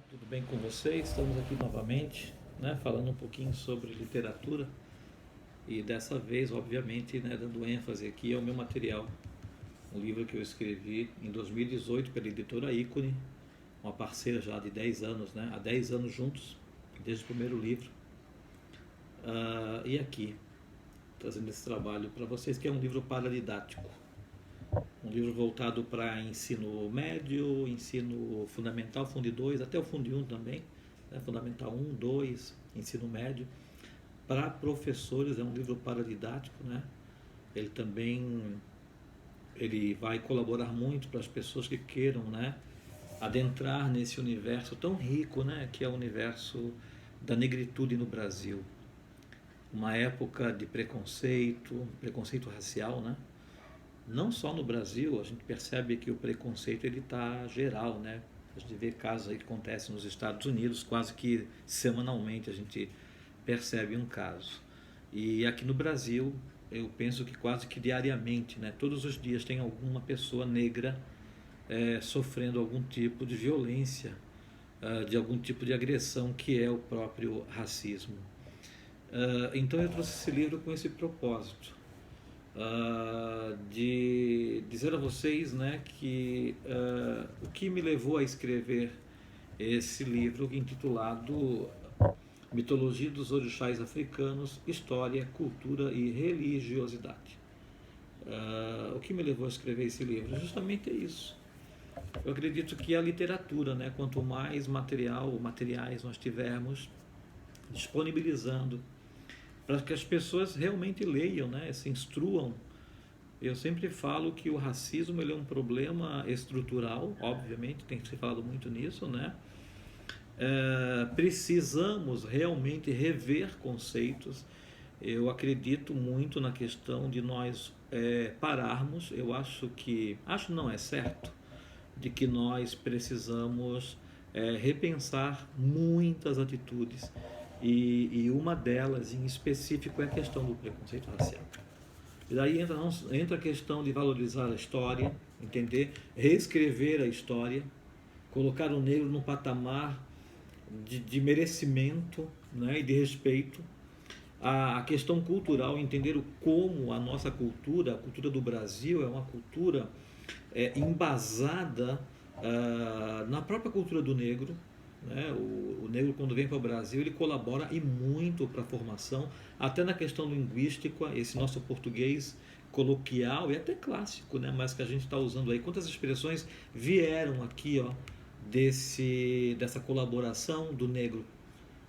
Tudo bem com vocês? Estamos aqui novamente, né, falando um pouquinho sobre literatura e dessa vez, obviamente, né, dando ênfase aqui ao meu material, um livro que eu escrevi em 2018 pela editora Ícone, uma parceira já de 10 anos, né, há 10 anos juntos, desde o primeiro livro. E aqui, trazendo esse trabalho para vocês, que é um livro paradidático. Um livro voltado para ensino médio, ensino fundamental, Fundo 2, até o Fundo 1 também, né? Fundamental 1, 2, ensino médio. Para professores, é um livro paradidático, né? Ele também ele vai colaborar muito para as pessoas que queiram, né, adentrar nesse universo tão rico, né, que é o universo da negritude no Brasil. Uma época de preconceito racial, né? Não só no Brasil, a gente percebe que o preconceito ele está geral, né? A gente vê casos aí que acontecem nos Estados Unidos, quase que semanalmente a gente percebe um caso. E aqui no Brasil, eu penso que quase que diariamente, né? Todos os dias tem alguma pessoa negra sofrendo algum tipo de violência, de algum tipo de agressão que é o próprio racismo. Então eu trouxe esse livro com esse propósito, de dizer a vocês, né, que o que me levou a escrever esse livro intitulado Mitologia dos Orixás Africanos, História, Cultura e Religiosidade. O que me levou a escrever esse livro? Justamente é isso. Eu acredito que a literatura, né, quanto mais materiais nós tivermos disponibilizando para que as pessoas realmente leiam, né, se instruam. Eu sempre falo que o racismo ele é um problema estrutural, obviamente, tem que ser falado muito nisso, né? Precisamos realmente rever conceitos. Eu acredito muito na questão de nós pararmos. Eu acho não é certo, de que nós precisamos repensar muitas atitudes e uma delas em específico é a questão do preconceito racial. E daí entra a questão de valorizar a história, entender, reescrever a história, colocar o negro num patamar de merecimento, né, e de respeito. A questão cultural, entender como a nossa cultura, a cultura do Brasil, é uma cultura embasada na própria cultura do negro, né? O negro, quando vem para o Brasil, ele colabora e muito para a formação, até na questão linguística, esse nosso português coloquial e até clássico, né? Mas que a gente está usando aí. Quantas expressões vieram aqui, ó, dessa colaboração do negro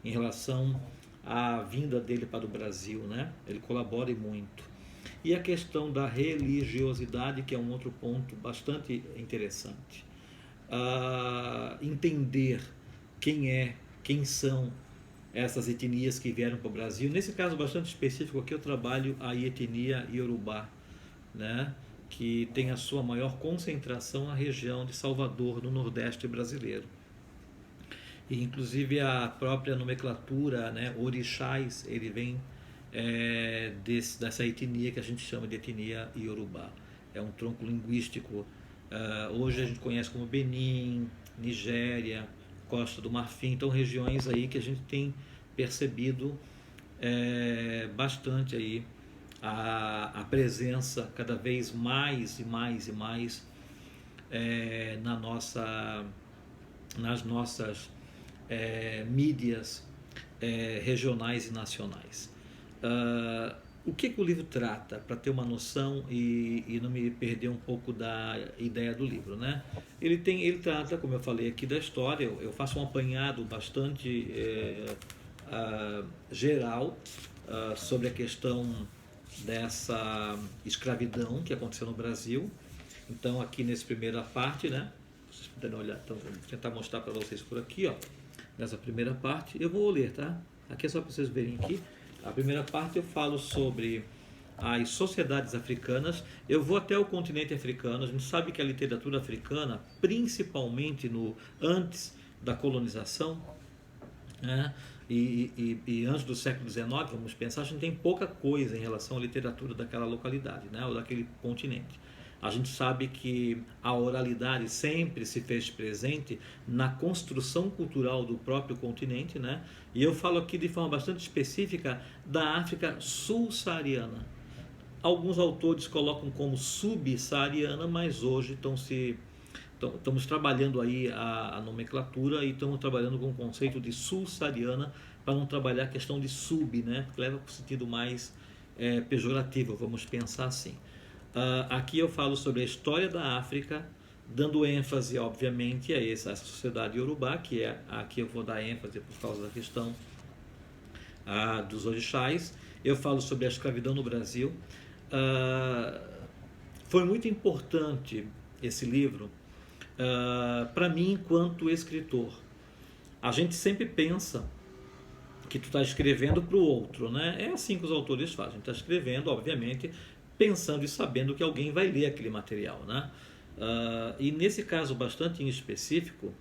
em relação à vinda dele para o Brasil, né? Ele colabora e muito. E a questão da religiosidade, que é um outro ponto bastante interessante. Entender quem são essas etnias que vieram para o Brasil. Nesse caso bastante específico aqui eu trabalho a etnia Iorubá, né, que tem a sua maior concentração na região de Salvador, no Nordeste brasileiro. E inclusive a própria nomenclatura, né, orixás, ele vem dessa etnia que a gente chama de etnia Iorubá. É um tronco linguístico. Hoje a gente conhece como Benin, Nigéria, Costa do Marfim, então regiões aí que a gente tem percebido bastante aí a presença cada vez mais e mais e mais nas nossas mídias regionais e nacionais. O que o livro trata, para ter uma noção e não me perder um pouco da ideia do livro, né? Ele trata, como eu falei aqui, da história. Eu faço um apanhado bastante geral sobre a questão dessa escravidão que aconteceu no Brasil. Então, aqui nessa primeira parte, né? Vocês puderem olhar, então vou tentar mostrar para vocês por aqui, ó. Nessa primeira parte, eu vou ler, tá? Aqui é só para vocês verem aqui. A primeira parte eu falo sobre as sociedades africanas. Eu vou até o continente africano. A gente sabe que a literatura africana, principalmente antes da colonização, né, e antes do século XIX, vamos pensar, a gente tem pouca coisa em relação à literatura daquela localidade, né, ou daquele continente. A gente sabe que a oralidade sempre se fez presente na construção cultural do próprio continente, né? E eu falo aqui de forma bastante específica da África subsaariana. Alguns autores colocam como subsaariana, mas hoje estamos trabalhando aí a nomenclatura e estamos trabalhando com o conceito de subsaariana para não trabalhar a questão de sub, né? Que leva para o sentido mais pejorativo, vamos pensar assim. Aqui eu falo sobre a história da África, dando ênfase, obviamente, a essa sociedade Yorubá, que é aqui eu vou dar ênfase por causa da questão dos orixás. Eu falo sobre a escravidão no Brasil. Foi muito importante esse livro para mim enquanto escritor. A gente sempre pensa que tu está escrevendo para o outro, né? É assim que os autores fazem. A gente está escrevendo, obviamente, pensando e sabendo que alguém vai ler aquele material, né? E nesse caso bastante em específico,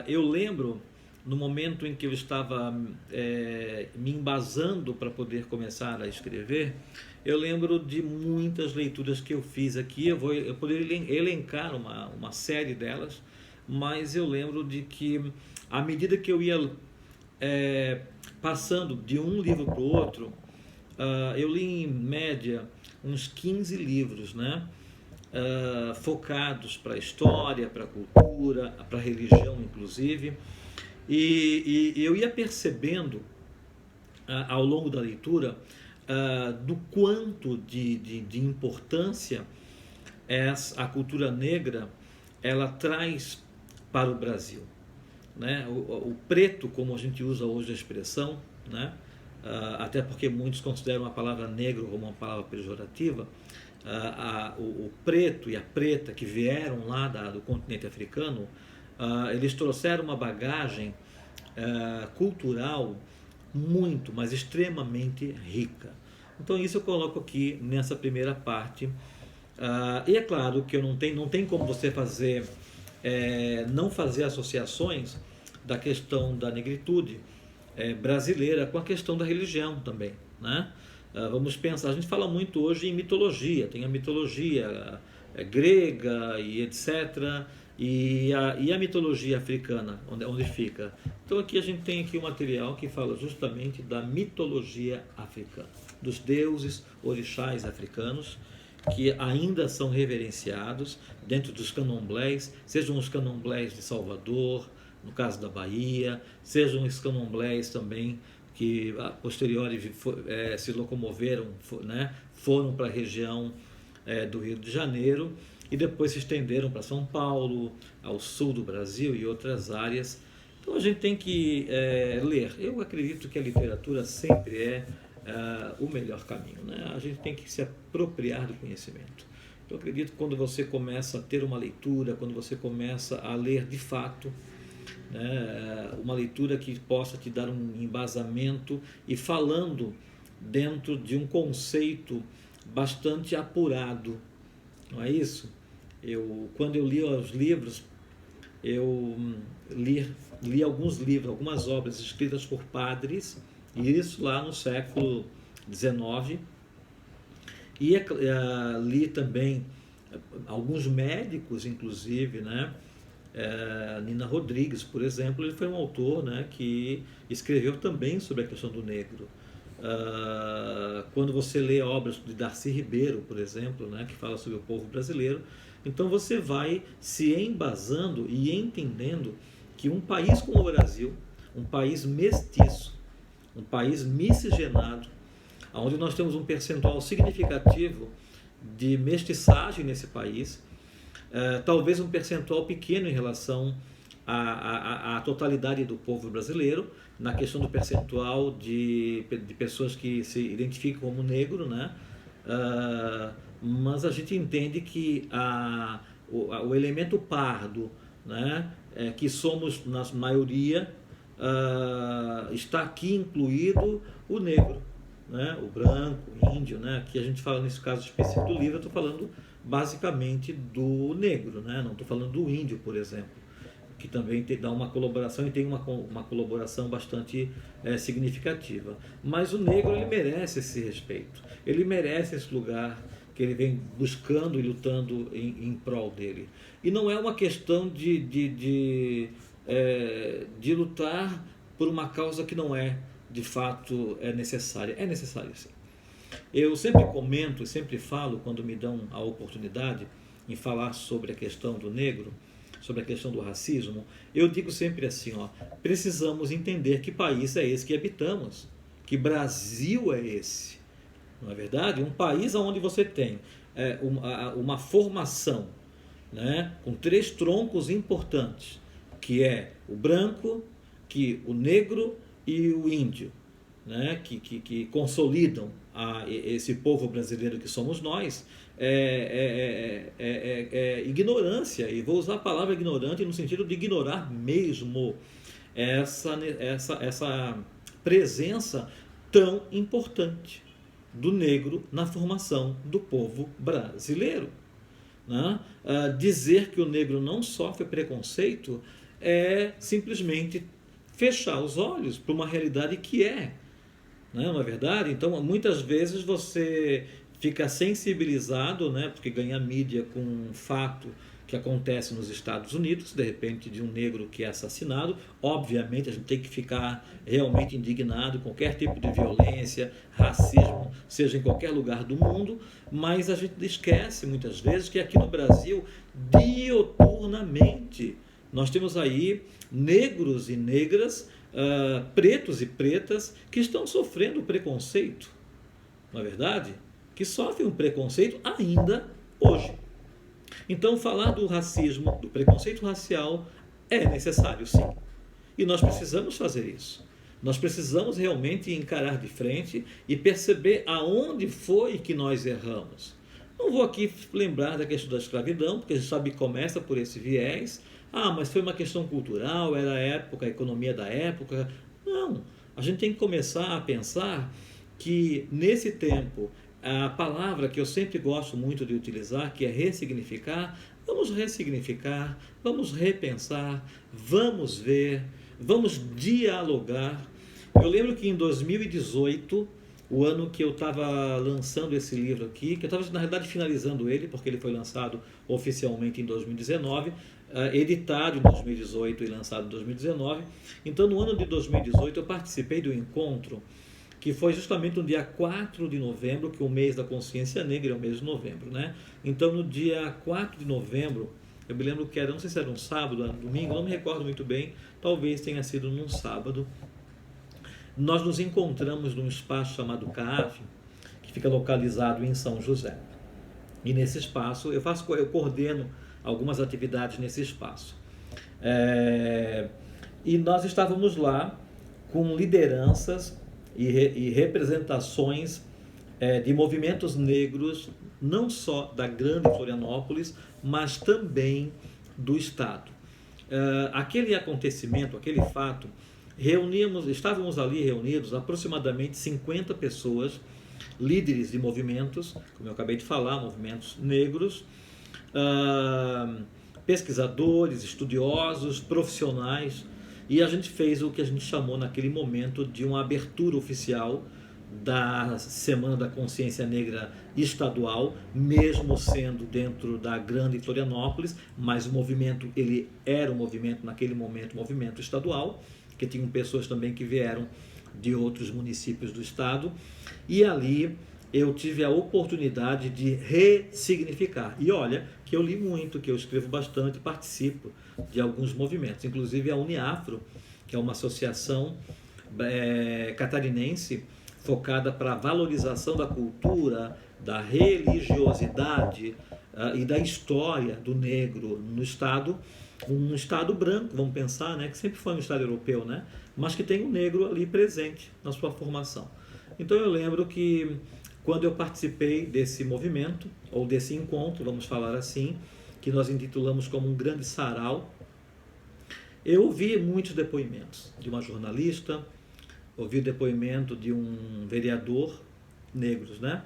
eu lembro no momento em que eu estava me embasando para poder começar a escrever, eu lembro de muitas leituras que eu fiz aqui. Eu poderia elencar uma série delas, mas eu lembro de que à medida que eu ia passando de um livro para o outro, eu li em média uns 15 livros, né? Focados para a história, para a cultura, para a religião inclusive, e eu ia percebendo ao longo da leitura do quanto de importância a cultura negra ela traz para o Brasil, né? O preto, como a gente usa hoje a expressão, né? Até porque muitos consideram a palavra negro como uma palavra pejorativa. O preto e a preta que vieram lá do continente africano, eles trouxeram uma bagagem cultural muito, mas extremamente rica. Então isso eu coloco aqui nessa primeira parte. E é claro que não tem como você não fazer associações da questão da negritude brasileira com a questão da religião também, né? Vamos pensar, a gente fala muito hoje em mitologia, tem a mitologia grega e etc. E a mitologia africana, onde fica? Então aqui a gente tem aqui um material que fala justamente da mitologia africana, dos deuses orixás africanos, que ainda são reverenciados dentro dos candomblés, sejam os candomblés de Salvador, no caso da Bahia, sejam os candomblés também que a posteriori se locomoveram, né, foram para a região do Rio de Janeiro e depois se estenderam para São Paulo, ao sul do Brasil e outras áreas. Então a gente tem que ler. Eu acredito que a literatura sempre é o melhor caminho, né? A gente tem que se apropriar do conhecimento. Eu acredito que quando você começa a ter uma leitura, quando você começa a ler de fato, né, uma leitura que possa te dar um embasamento e falando dentro de um conceito bastante apurado, não é isso? Quando eu li os livros, eu li alguns livros, algumas obras escritas por padres, e isso lá no século XIX, e li também alguns médicos, inclusive, né? Nina Rodrigues, por exemplo, ele foi um autor, né, que escreveu também sobre a questão do negro. Quando você lê obras de Darcy Ribeiro, por exemplo, né, que fala sobre o povo brasileiro, então você vai se embasando e entendendo que um país como o Brasil, um país mestiço, um país miscigenado, onde nós temos um percentual significativo de mestiçagem nesse país, talvez um percentual pequeno em relação à totalidade do povo brasileiro, na questão do percentual de pessoas que se identificam como negro, né? Mas a gente entende que o elemento pardo, né, que somos na maioria, está aqui incluído o negro, né, o branco, o índio, né? Aqui a gente fala nesse caso específico do livro, eu estou falando basicamente do negro, né? Não estou falando do índio, por exemplo, que também dá uma colaboração e tem uma colaboração bastante significativa. Mas o negro, ele merece esse respeito, ele merece esse lugar que ele vem buscando e lutando em prol dele. E não é uma questão de lutar por uma causa que não é, de fato, necessária. É necessária, sim. Eu sempre comento e sempre falo, quando me dão a oportunidade, em falar sobre a questão do negro, sobre a questão do racismo, eu digo sempre assim, ó, precisamos entender que país é esse que habitamos, que Brasil é esse, não é verdade? Um país onde você tem uma formação, né, com 3 troncos importantes, que é o branco, que o negro e o índio, né, que consolidam esse povo brasileiro que somos nós. Ignorância, e vou usar a palavra ignorante no sentido de ignorar mesmo essa presença tão importante do negro na formação do povo brasileiro, né? Dizer que o negro não sofre preconceito é simplesmente fechar os olhos para uma realidade que não é verdade? Então, muitas vezes você fica sensibilizado, né, porque ganha mídia com um fato que acontece nos Estados Unidos, de repente, de um negro que é assassinado. Obviamente, a gente tem que ficar realmente indignado com qualquer tipo de violência, racismo, seja em qualquer lugar do mundo, mas a gente esquece muitas vezes que aqui no Brasil, dioturnamente, nós temos aí negros e negras, pretos e pretas, que estão sofrendo preconceito, não é verdade? Que sofrem um preconceito ainda hoje. Então, falar do racismo, do preconceito racial, é necessário, sim. E nós precisamos fazer isso. Nós precisamos realmente encarar de frente e perceber aonde foi que nós erramos. Não vou aqui lembrar da questão da escravidão, porque a gente sabe que começa por esse viés. Mas foi uma questão cultural, era a época, a economia da época. Não, a gente tem que começar a pensar que nesse tempo, a palavra que eu sempre gosto muito de utilizar, que é ressignificar, vamos ressignificar, vamos repensar, vamos ver, vamos dialogar. Eu lembro que em 2018, o ano que eu estava lançando esse livro aqui, que eu estava, na verdade, finalizando ele, porque ele foi lançado oficialmente em 2019, editado em 2018 e lançado em 2019. Então, no ano de 2018, eu participei do encontro que foi justamente no dia 4 de novembro, que o mês da consciência negra é o mês de novembro, né? Então, no dia 4 de novembro, eu me lembro que era, não sei se era um sábado, era um domingo, não me recordo muito bem, talvez tenha sido num sábado. Nós nos encontramos num espaço chamado CAAF, que fica localizado em São José. E nesse espaço, eu coordeno algumas atividades nesse espaço. E nós estávamos lá com lideranças e representações de movimentos negros, não só da grande Florianópolis, mas também do Estado. Aquele acontecimento, aquele fato, estávamos ali reunidos aproximadamente 50 pessoas, líderes de movimentos, como eu acabei de falar, movimentos negros, pesquisadores, estudiosos, profissionais, e a gente fez o que a gente chamou naquele momento de uma abertura oficial da Semana da Consciência Negra estadual, mesmo sendo dentro da grande Florianópolis, mas o movimento, ele era um movimento, naquele momento, um movimento estadual, que tinham pessoas também que vieram de outros municípios do estado, e ali eu tive a oportunidade de ressignificar. E olha, que eu li muito, que eu escrevo bastante, participo de alguns movimentos, inclusive a Uniafro, que é uma associação catarinense focada para a valorização da cultura, da religiosidade e da história do negro no estado, um estado branco, vamos pensar, né, que sempre foi um estado europeu, né, mas que tem o negro ali presente na sua formação. Então eu lembro que quando eu participei desse movimento, ou desse encontro, vamos falar assim, que nós intitulamos como um grande sarau, eu ouvi muitos depoimentos de uma jornalista, ouvi depoimento de um vereador, negros, né?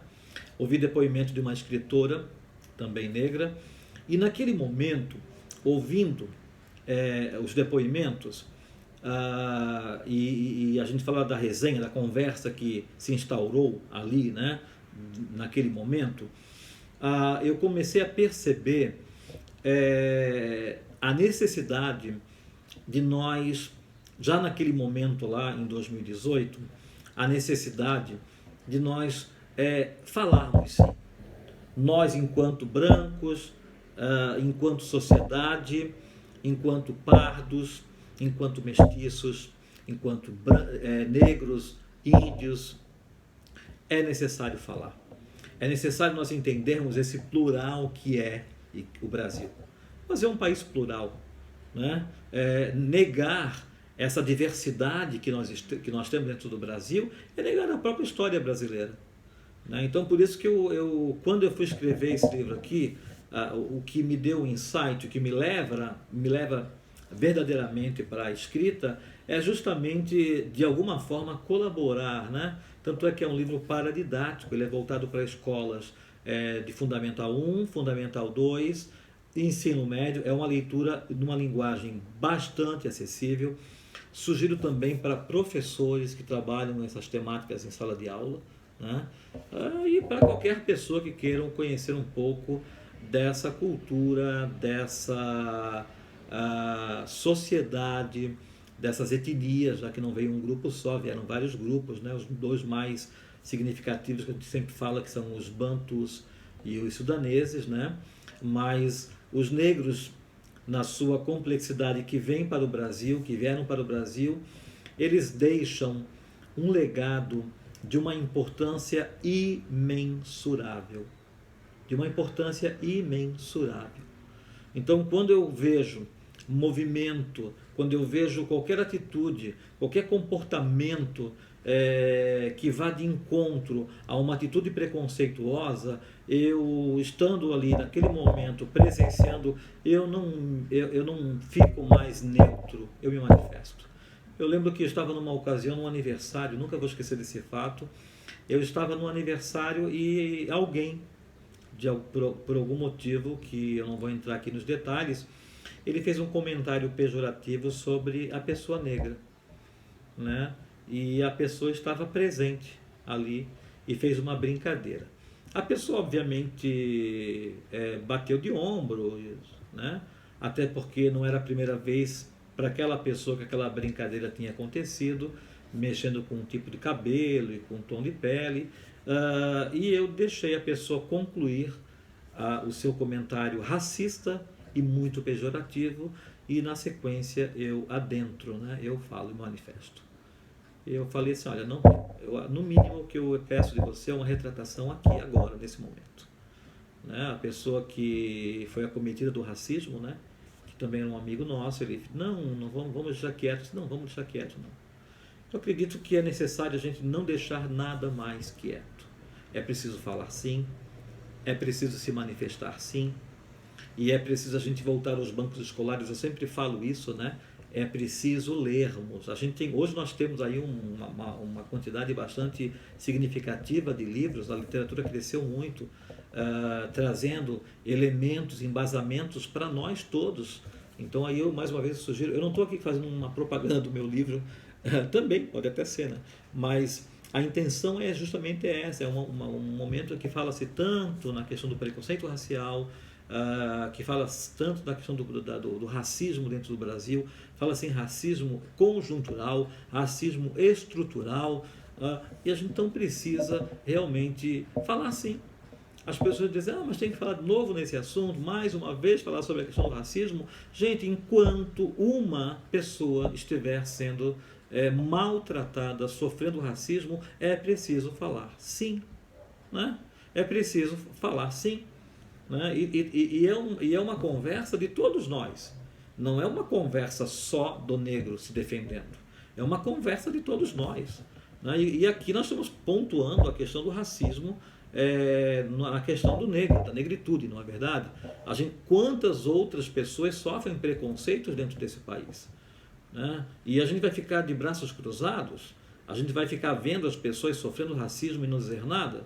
Ouvi depoimento de uma escritora, também negra, e naquele momento, ouvindo os depoimentos, e a gente fala da resenha, da conversa que se instaurou ali, né, naquele momento, eu comecei a perceber a necessidade de nós, já naquele momento lá em 2018, a necessidade de nós falarmos, sim. Nós, enquanto brancos, enquanto sociedade, enquanto pardos, enquanto mestiços, enquanto negros, índios, é necessário falar. É necessário nós entendermos esse plural que é o Brasil. Mas é um país plural, né? Negar essa diversidade que nós temos dentro do Brasil é negar a própria história brasileira, né? Então, por isso que quando eu fui escrever esse livro aqui, o que me deu o insight, o que me leva verdadeiramente para a escrita, é justamente, de alguma forma, colaborar, né? Tanto é que é um livro paradidático, ele é voltado para escolas de Fundamental 1, Fundamental 2, ensino médio. É uma leitura numa linguagem bastante acessível. Sugiro também para professores que trabalham nessas temáticas em sala de aula, né? E para qualquer pessoa que queira conhecer um pouco dessa cultura, dessa sociedade, dessas etnias, já que não veio um grupo só, vieram vários grupos, né? Os dois mais significativos que a gente sempre fala, que são os bantus e os sudaneses, né? Mas os negros, na sua complexidade, que vêm para o Brasil, que vieram para o Brasil, eles deixam um legado de uma importância imensurável. De uma importância imensurável. Então, quando eu vejo movimento, quando eu vejo qualquer atitude, qualquer comportamento que vá de encontro a uma atitude preconceituosa, eu, estando ali naquele momento, presenciando, eu não fico mais neutro, eu me manifesto. Eu lembro que eu estava numa ocasião, num aniversário, nunca vou esquecer desse fato. Eu estava num aniversário e alguém, por algum motivo que eu não vou entrar aqui nos detalhes, ele fez um comentário pejorativo sobre a pessoa negra, né? E a pessoa estava presente ali e fez uma brincadeira. A pessoa, obviamente, bateu de ombro, né? Até porque não era a primeira vez para aquela pessoa que aquela brincadeira tinha acontecido, mexendo com um tipo de cabelo e com um tom de pele. E eu deixei a pessoa concluir o seu comentário racista e muito pejorativo, e na sequência eu adentro, né? Eu falo e manifesto. Eu falei assim, olha, no mínimo o que eu peço de você é uma retratação aqui, agora, nesse momento, né? A pessoa que foi acometida do racismo, né? Que também é um amigo nosso, ele não vamos deixar quieto. Não, vamos deixar quieto, não. Eu acredito que é necessário a gente não deixar nada mais quieto. É preciso falar sim, é preciso se manifestar sim, e é preciso a gente voltar aos bancos escolares. Eu sempre falo isso, né? É preciso lermos. Hoje nós temos aí uma quantidade bastante significativa de livros. A literatura cresceu muito, trazendo elementos, embasamentos para nós todos. Então aí eu mais uma vez sugiro, eu não estou aqui fazendo uma propaganda do meu livro, também pode até ser, né? Mas a intenção é justamente essa, é um momento que fala-se tanto na questão do preconceito racial, que fala tanto da questão do racismo dentro do Brasil, fala-se em racismo conjuntural, racismo estrutural, e a gente então precisa realmente falar assim. As pessoas dizem, mas tem que falar de novo nesse assunto, mais uma vez falar sobre a questão do racismo. Gente, enquanto uma pessoa estiver sendo maltratada, sofrendo racismo, é preciso falar sim, né? É preciso falar sim, né? E é uma conversa de todos nós. Não é uma conversa só do negro se defendendo. É uma conversa de todos nós, né? E aqui nós estamos pontuando a questão do racismo, na questão do negro, da negritude, não é verdade? Quantas outras pessoas sofrem preconceitos dentro desse país, né? E a gente vai ficar de braços cruzados? A gente vai ficar vendo as pessoas sofrendo racismo e não dizer nada,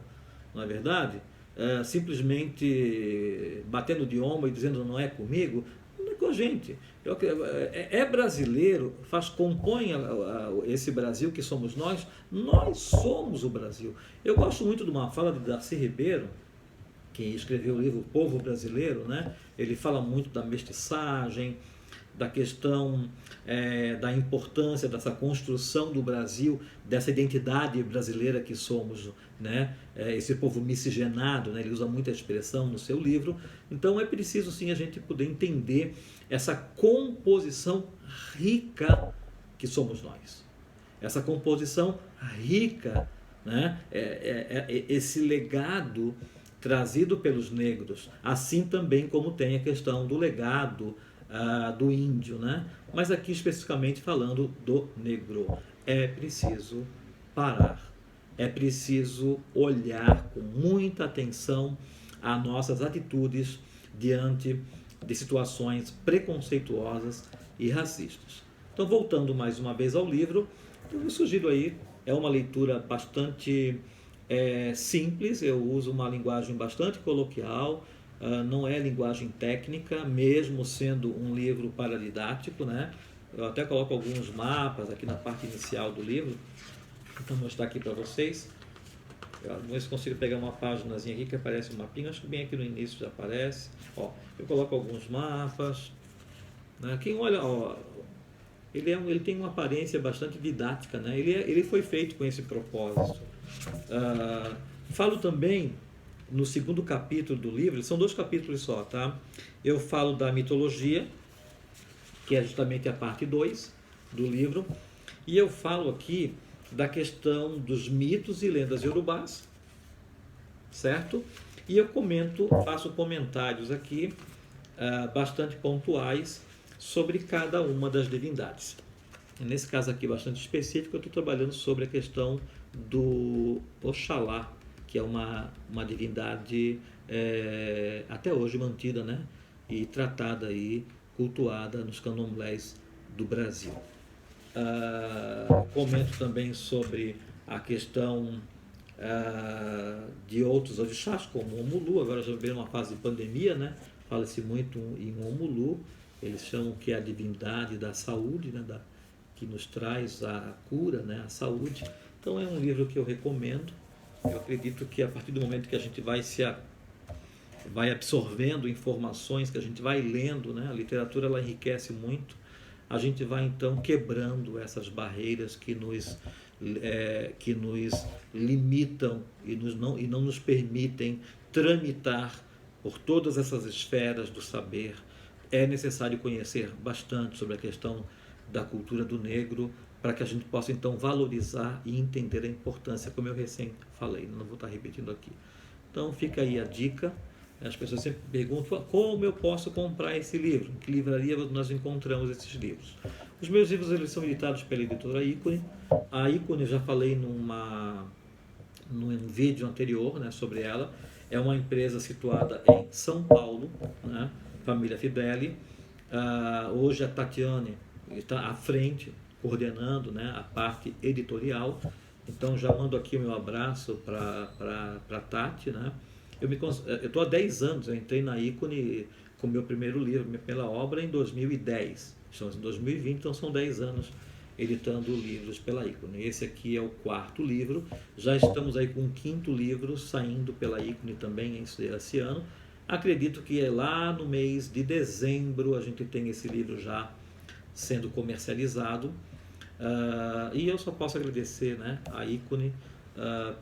não é verdade? Simplesmente batendo de ombro e dizendo não é comigo. Não é com a gente. É brasileiro, compõe esse Brasil que somos nós somos o Brasil. Eu gosto muito de uma fala de Darcy Ribeiro, que escreveu o livro O Povo Brasileiro, né? Ele fala muito da mestiçagem, da questão da importância dessa construção do Brasil, dessa identidade brasileira que somos, né? Esse povo miscigenado, né? Ele usa muita expressão no seu livro. Então é preciso sim a gente poder entender essa composição rica que somos nós. Essa composição rica, né? Esse legado trazido pelos negros, assim também como tem a questão do legado do índio, né? Mas aqui especificamente falando do negro. É preciso parar, é preciso olhar com muita atenção as nossas atitudes diante de situações preconceituosas e racistas. Então, voltando mais uma vez ao livro, eu sugiro aí, é uma leitura bastante simples, eu uso uma linguagem bastante coloquial, não é linguagem técnica, mesmo sendo um livro paradidático, né? Eu até coloco alguns mapas aqui na parte inicial do livro, vou mostrar aqui para vocês. Vamos ver se consigo pegar uma páginazinha aqui que aparece um mapinha, acho que bem aqui no início já aparece. Ó, eu coloco alguns mapas, né? Quem olha, ó, ele tem uma aparência bastante didática, né? Ele foi feito com esse propósito. Falo também no segundo capítulo do livro, são 2 capítulos só, tá? Eu falo da mitologia, que é justamente a parte 2 do livro, e eu falo aqui da questão dos mitos e lendas iorubás, certo? E eu faço comentários aqui bastante pontuais sobre cada uma das divindades. Nesse caso aqui bastante específico, eu estou trabalhando sobre a questão do Oxalá, que é uma divindade até hoje mantida, né? E tratada aí, cultuada nos candomblés do Brasil. Comento também sobre a questão de outros orixás, como o Omulu. Agora já veio uma fase de pandemia, né? Fala-se muito em Omulu, eles chamam que é a divindade da saúde, né? Que nos traz a cura, né? A saúde. Então é um livro que eu recomendo. Eu acredito que a partir do momento que a gente vai absorvendo informações, que a gente vai lendo, né? A literatura ela enriquece muito, a gente vai então quebrando essas barreiras que nos limitam e não nos permitem tramitar por todas essas esferas do saber. É necessário conhecer bastante sobre a questão da cultura do negro, para que a gente possa então valorizar e entender a importância, como eu recém falei, não vou estar repetindo aqui. Então fica aí a dica. As pessoas sempre perguntam como eu posso comprar esse livro, em que livraria nós encontramos esses livros. Os meus livros eles são editados pela editora Ícone. A Ícone, eu já falei num vídeo anterior, né, sobre ela. É uma empresa situada em São Paulo, né, família Fideli. Hoje a Tatiane está à frente, coordenando, né, a parte editorial. Então já mando aqui o meu abraço para a Tati, né? Eu estou há 10 anos, eu entrei na Ícone com o meu primeiro livro, minha primeira obra em 2010. Estamos em 2020, então são 10 anos editando livros pela Ícone. Esse aqui é o 4º livro, já estamos aí com o 5º livro saindo pela Ícone também esse ano. Acredito que é lá no mês de dezembro a gente tem esse livro já sendo comercializado. E eu só posso agradecer, né, a Ícone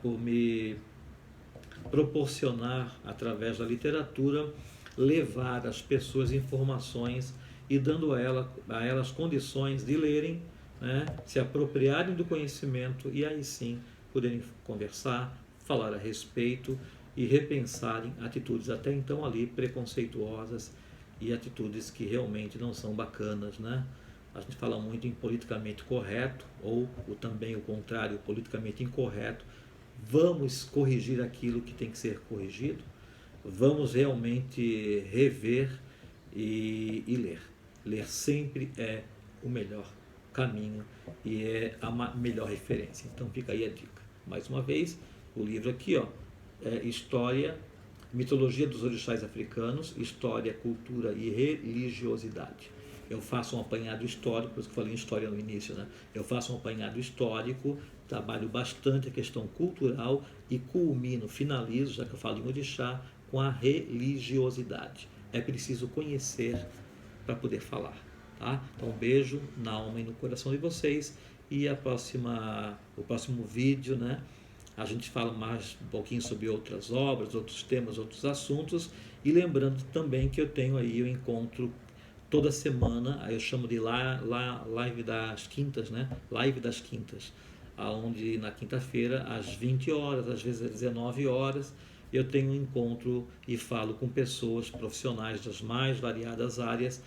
por me proporcionar, através da literatura, levar às pessoas informações e dando a elas condições de lerem, né, se apropriarem do conhecimento e aí sim poderem conversar, falar a respeito e repensarem atitudes até então ali preconceituosas e atitudes que realmente não são bacanas, né? A gente fala muito em politicamente correto ou também o contrário, politicamente incorreto. Vamos corrigir aquilo que tem que ser corrigido, vamos realmente rever e ler. Ler sempre é o melhor caminho e é a melhor referência. Então fica aí a dica. Mais uma vez, o livro aqui, ó, História, Mitologia dos Orixás Africanos, História, Cultura e Religiosidade. Eu faço um apanhado histórico, por isso que eu falei em história no início, né? Eu faço um apanhado histórico, trabalho bastante a questão cultural e culmino, finalizo, já que eu falo em orixá, com a religiosidade. É preciso conhecer para poder falar. Tá? Então, um beijo na alma e no coração de vocês. E o próximo vídeo, né? A gente fala mais um pouquinho sobre outras obras, outros temas, outros assuntos. E lembrando também que eu tenho aí o encontro toda semana, aí eu chamo de live das quintas, né? Live das quintas, aonde na quinta-feira às 20 horas, às vezes às 19 horas, eu tenho um encontro e falo com pessoas profissionais das mais variadas áreas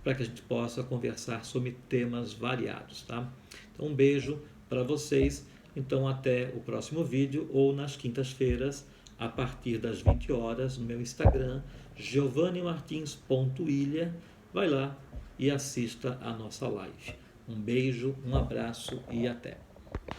para que a gente possa conversar sobre temas variados, tá? Então um beijo para vocês, então até o próximo vídeo ou nas quintas-feiras a partir das 20 horas no meu Instagram, giovannimartins.ilha. Vai lá e assista a nossa live. Um beijo, um abraço e até.